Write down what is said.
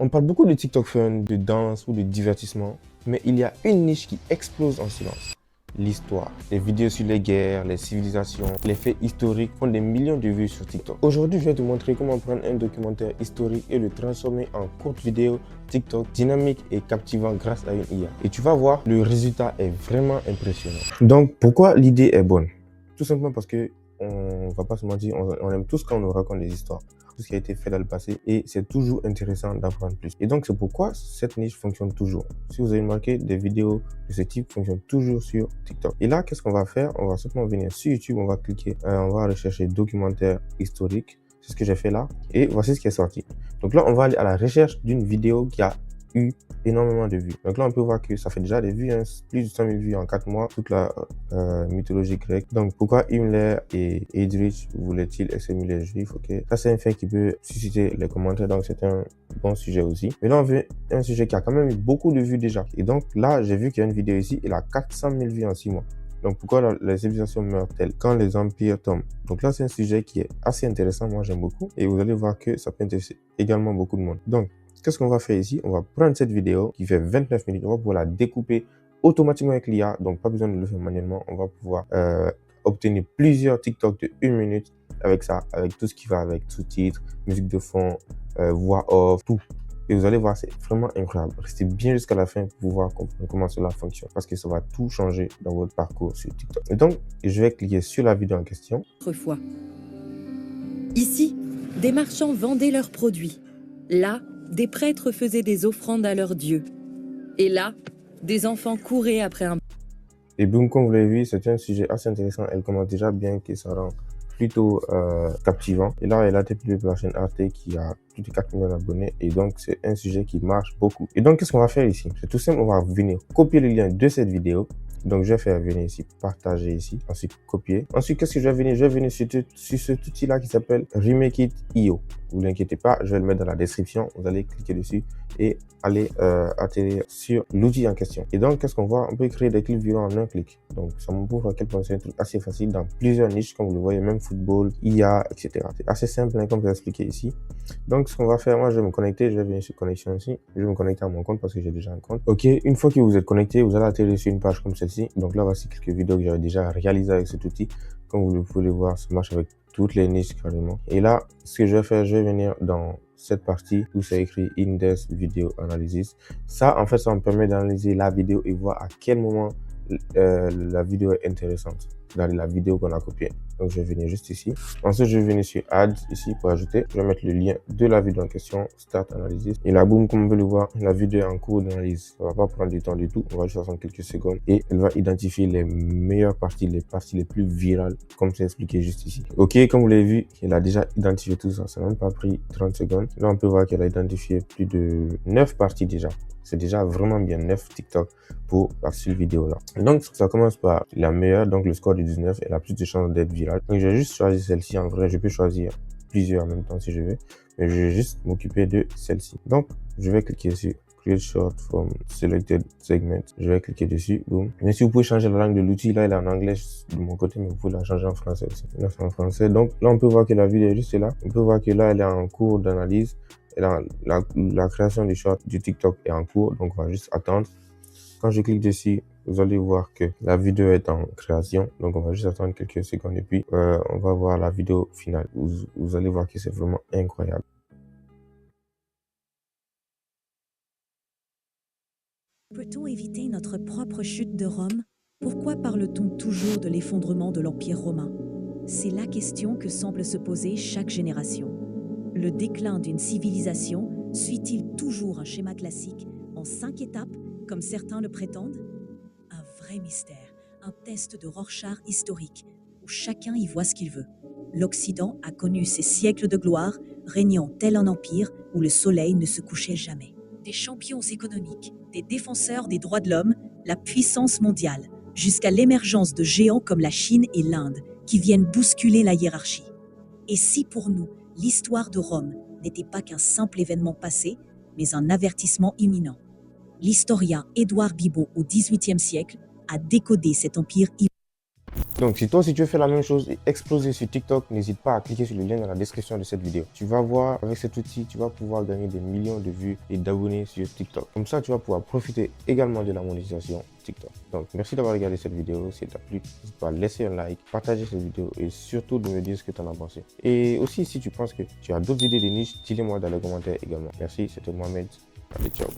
On parle beaucoup de TikTok fun, de danse ou de divertissement, mais il y a une niche qui explose en silence. L'histoire. Les vidéos sur les guerres, les civilisations, les faits historiques font des millions de vues sur TikTok. Aujourd'hui, je vais te montrer comment prendre un documentaire historique et le transformer en courte vidéo TikTok dynamique et captivant grâce à une IA. Et tu vas voir, le résultat est vraiment impressionnant. Donc, pourquoi l'idée est bonne? Tout simplement parce que on va pas se mentir, on aime tous quand on nous raconte des histoires, tout ce qui a été fait dans le passé, et c'est toujours intéressant d'apprendre plus. Et donc c'est pourquoi cette niche fonctionne toujours. Si vous avez remarqué, des vidéos de ce type fonctionnent toujours sur TikTok. Et là, qu'est-ce qu'on va faire? On va simplement venir sur YouTube, on va cliquer, on va rechercher documentaire historique. C'est ce que j'ai fait là, et voici ce qui est sorti. Donc là, on va aller à la recherche d'une vidéo qui a eu énormément de vues. Donc là, on peut voir que ça fait déjà des vues, hein, plus de 100 000 vues en 4 mois, toute la mythologie grecque. Donc pourquoi Himmler et Heydrich voulaient-ils exterminer les Juifs? Ok, ça c'est un fait qui peut susciter les commentaires, donc c'est un bon sujet aussi. Mais là, on veut un sujet qui a quand même eu beaucoup de vues déjà. Et donc là, j'ai vu qu'il y a une vidéo ici, il a 400 000 vues en 6 mois. Donc pourquoi les civilisations meurent-elles quand les empires tombent? Donc là, c'est un sujet qui est assez intéressant, moi j'aime beaucoup. Et vous allez voir que ça peut intéresser également beaucoup de monde. Donc, qu'est-ce qu'on va faire ici? On va prendre cette vidéo qui fait 29 minutes, on va pouvoir la découper automatiquement avec l'IA, donc pas besoin de le faire manuellement. On va pouvoir obtenir plusieurs TikTok de 1 minute avec ça, avec tout ce qui va avec, sous-titres, musique de fond, voix off, tout. Et vous allez voir, c'est vraiment incroyable. Restez bien jusqu'à la fin pour pouvoir comprendre comment cela fonctionne, parce que ça va tout changer dans votre parcours sur TikTok. Et donc, je vais cliquer sur la vidéo en question. Autrefois. Ici, des marchands vendaient leurs produits. Là, des prêtres faisaient des offrandes à leurs dieux. Et là, des enfants couraient après un... Et boum, comme vous l'avez vu, c'est un sujet assez intéressant. Elle commence déjà bien, que ça rend plutôt captivant. Et là, elle a été publiée par la chaîne Arte qui a plus de 4 millions d'abonnés. Et donc, c'est un sujet qui marche beaucoup. Et donc, qu'est-ce qu'on va faire ici? C'est tout simple, on va venir copier le lien de cette vidéo. Donc, je vais faire venir ici, partager ici, ensuite copier. Ensuite, qu'est-ce que je vais venir? Je vais venir sur cet outil-là qui s'appelle Remake.io. Vous inquiétez pas, je vais le mettre dans la description. Vous allez cliquer dessus et aller atterrir sur l'outil en question. Et donc, qu'est-ce qu'on voit? On peut créer des clips violents en un clic. Donc, ça me prouve à quel point c'est un truc assez facile dans plusieurs niches, comme vous le voyez, même football, IA, etc. C'est assez simple, hein, comme je l'ai expliqué ici. Donc, ce qu'on va faire, moi, je vais me connecter. Je vais venir sur connexion ici. Je vais me connecter à mon compte parce que j'ai déjà un compte. Ok, une fois que vous êtes connecté, vous allez atterrir sur une page comme celle-ci. Donc là, voici quelques vidéos que j'avais déjà réalisées avec cet outil. Comme vous pouvez le voir, ça marche avec toutes les niches carrément. Et là, ce que je vais faire, je vais venir dans cette partie où c'est écrit Index Video Analysis. Ça, en fait, ça me permet d'analyser la vidéo et voir à quel moment la vidéo est intéressante dans la vidéo qu'on a copiée. Donc, je vais venir juste ici. Ensuite, je vais venir sur Add ici pour ajouter. Je vais mettre le lien de la vidéo en question, Start Analysis. Et là, boum, comme vous pouvez le voir, la vidéo est en cours d'analyse. Ça va pas prendre du temps du tout. On va juste attendre quelques secondes et elle va identifier les meilleures parties, les plus virales, comme c'est expliqué juste ici. Ok, comme vous l'avez vu, elle a déjà identifié tout ça. Ça n'a même pas pris 30 secondes. Là, on peut voir qu'elle a identifié plus de 9 parties déjà. C'est déjà vraiment bien 9 TikTok pour la seule vidéo là. Donc ça commence par la meilleure, donc le score du 19, elle a plus de chances d'être virale. Donc je vais juste choisir celle-ci. En vrai, je peux choisir plusieurs en même temps si je veux, mais je vais juste m'occuper de celle-ci. Donc je vais cliquer sur Create Short from Selected Segment. Je vais cliquer dessus, boum. Mais si vous pouvez changer la langue de l'outil, là elle est en anglais de mon côté, mais vous pouvez la changer en français aussi. Là c'est en français. Donc là on peut voir que la vidéo est juste là. On peut voir que là elle est en cours d'analyse. La création du short du TikTok est en cours, donc on va juste attendre. Quand je clique dessus, vous allez voir que la vidéo est en création, donc on va juste attendre quelques secondes et puis on va voir la vidéo finale. Vous allez voir que c'est vraiment incroyable. Peut-on éviter notre propre chute de Rome? Pourquoi parle-t-on toujours de l'effondrement de l'Empire romain? C'est la question que semble se poser chaque génération. Le déclin d'une civilisation suit-il toujours un schéma classique en 5 étapes, comme certains le prétendent? Un vrai mystère, un test de Rorschach historique, où chacun y voit ce qu'il veut. L'Occident a connu ses siècles de gloire, régnant tel un empire où le soleil ne se couchait jamais. Des champions économiques, des défenseurs des droits de l'homme, la puissance mondiale, jusqu'à l'émergence de géants comme la Chine et l'Inde, qui viennent bousculer la hiérarchie. Et si pour nous, l'histoire de Rome n'était pas qu'un simple événement passé, mais un avertissement imminent? L'historien Édouard Bibeau, au XVIIIe siècle, a décodé cet empire. Donc, si toi aussi tu veux faire la même chose et exploser sur TikTok, n'hésite pas à cliquer sur le lien dans la description de cette vidéo. Tu vas voir, avec cet outil, tu vas pouvoir gagner des millions de vues et d'abonnés sur TikTok. Comme ça, tu vas pouvoir profiter également de la monétisation TikTok. Donc, merci d'avoir regardé cette vidéo. Si elle t'a plu, n'hésite pas à laisser un like, partager cette vidéo et surtout de me dire ce que tu en as pensé. Et aussi, si tu penses que tu as d'autres idées de niche, dis-les-moi dans les commentaires également. Merci, c'était Mohamed. Allez, ciao.